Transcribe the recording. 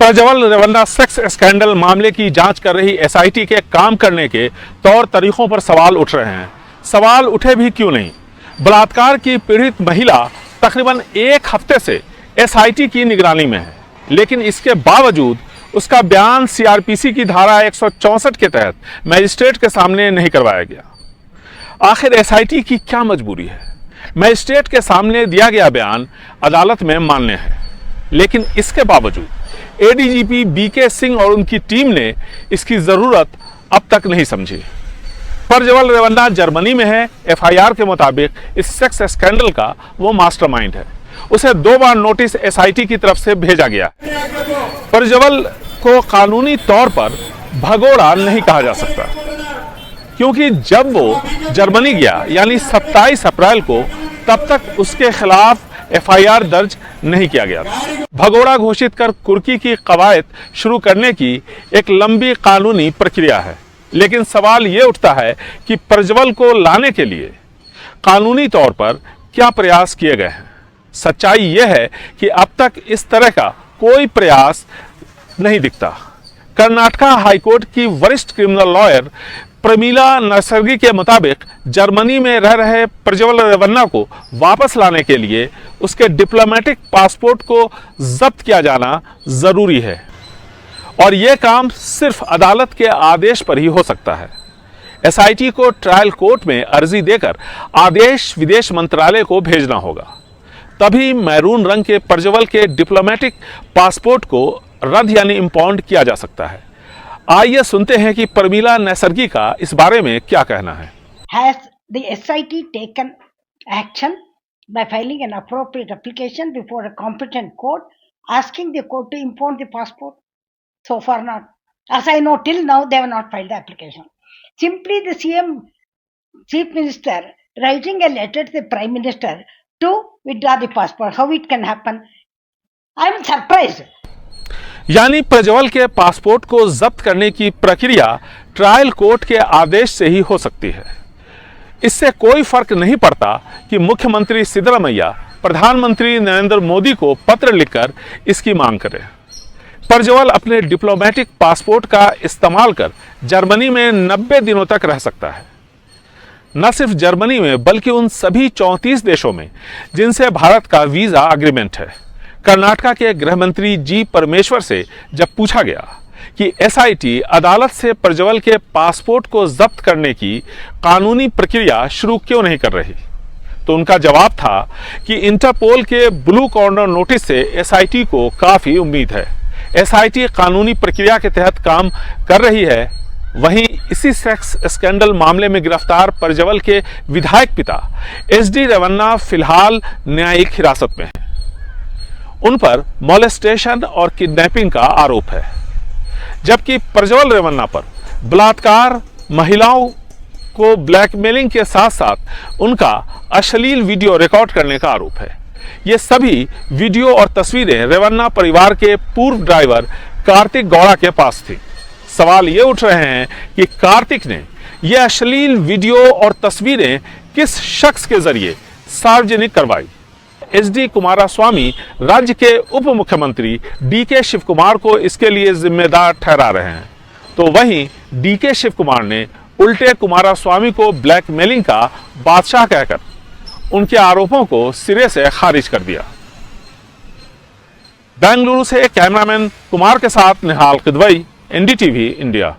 Prajwal Revanna sex scandal मामले की जांच कर रही एसआईटी के काम करने के तौर तरीकों पर सवाल उठ रहे हैं। सवाल उठे भी क्यों नहीं। बलात्कार की पीड़ित महिला तकरीबन एक हफ्ते से एसआईटी की निगरानी में है, लेकिन इसके बावजूद उसका बयान सीआरपीसी की धारा 164 के तहत मजिस्ट्रेट के सामने नहीं करवाया गया। आखिर एसआईटी की क्या मजबूरी है। मजिस्ट्रेट के सामने दिया गया बयान अदालत में मान्य है, लेकिन इसके बावजूद एडीजीपी बीके सिंह और उनकी टीम ने इसकी जरूरत अब तक नहीं समझी। प्रज्वल रेवन्ना जर्मनी में है। एफआईआर के मुताबिक इस सेक्स स्कैंडल का वो मास्टरमाइंड है। उसे 2 बार नोटिस एसआईटी की तरफ से भेजा गया। प्रज्वल को कानूनी तौर पर भगोड़ा नहीं कहा जा सकता, क्योंकि जब वो जर्मनी गया यानी 27 अप्रैल को, तब तक उसके खिलाफ एफआईआर दर्ज नहीं किया गया था। भगोड़ा घोषित कर कुर्की की कवायद शुरू करने की एक लंबी कानूनी प्रक्रिया है, लेकिन सवाल ये उठता है कि प्रज्वल को लाने के लिए कानूनी तौर पर क्या प्रयास किए गए हैं। सच्चाई यह है कि अब तक इस तरह का कोई प्रयास नहीं दिखता। कर्नाटका हाईकोर्ट की वरिष्ठ क्रिमिनल लॉयर प्रमीला नरसर्गी के मुताबिक जर्मनी में रह रहे प्रज्वल रेवन्ना को वापस लाने के लिए उसके डिप्लोमेटिक पासपोर्ट को जब्त किया जाना जरूरी है, और यह काम सिर्फ अदालत के आदेश पर ही हो सकता है। एसआईटी को ट्रायल कोर्ट में अर्जी देकर आदेश विदेश मंत्रालय को भेजना होगा, तभी मैरून रंग के प्रज्वल के डिप्लोमेटिक पासपोर्ट को रद्द यानी इम्पाउंड किया जा सकता है। आइए सुनते हैं कि प्रमीला नरसर्गी का इस बारे में क्या कहना है। Has the SIT taken action by filing an appropriate application before a competent court, asking the court to impound the passport? So far not. As I know, till now they have not filed the application. Simply the CM, Chief Minister, writing a letter to the Prime Minister to withdraw the passport. How it can happen? I am surprised. यानी प्रज्वल के passport को जब्त करने की प्रक्रिया trial court के आदेश से ही हो सकती है। इससे कोई फर्क नहीं पड़ता कि मुख्यमंत्री सिद्धरामैया प्रधानमंत्री नरेंद्र मोदी को पत्र लिखकर इसकी मांग करें। प्रज्वल अपने डिप्लोमेटिक पासपोर्ट का इस्तेमाल कर जर्मनी में 90 दिनों तक रह सकता है। न सिर्फ जर्मनी में, बल्कि उन सभी 34 देशों में जिनसे भारत का वीजा एग्रीमेंट है। कर्नाटका के गृह मंत्री जी परमेश्वर से जब पूछा गया कि एसआईटी अदालत से प्रज्वल के पासपोर्ट को जब्त करने की कानूनी प्रक्रिया शुरू क्यों नहीं कर रही, तो उनका जवाब था कि इंटरपोल के ब्लू कॉर्नर नोटिस से एसआईटी को काफी उम्मीद है। एसआईटी कानूनी प्रक्रिया के तहत काम कर रही है। वहीं इसी सेक्स स्कैंडल मामले में गिरफ्तार प्रज्वल के विधायक पिता एसडी रेवन्ना फिलहाल न्यायिक हिरासत में है। उन पर मोलेस्टेशन और किडनैपिंग का आरोप है, जबकि प्रज्वल रेवन्ना पर बलात्कार, महिलाओं को ब्लैकमेलिंग के साथ साथ उनका अश्लील वीडियो रिकॉर्ड करने का आरोप है। ये सभी वीडियो और तस्वीरें रेवन्ना परिवार के पूर्व ड्राइवर कार्तिक गौड़ा के पास थी। सवाल ये उठ रहे हैं कि कार्तिक ने ये अश्लील वीडियो और तस्वीरें किस शख्स के जरिए सार्वजनिक करवाई। एचडी कुमारस्वामी राज्य के उप मुख्यमंत्री डीके शिव कुमार को इसके लिए जिम्मेदार ठहरा रहे हैं, तो वहीं डीके शिव कुमार ने उल्टे कुमारस्वामी को ब्लैकमेलिंग का बादशाह कहकर उनके आरोपों को सिरे से खारिज कर दिया। बेंगलुरु से कैमरामैन कुमार के साथ निहाल किदवई, एनडीटीवी इंडिया।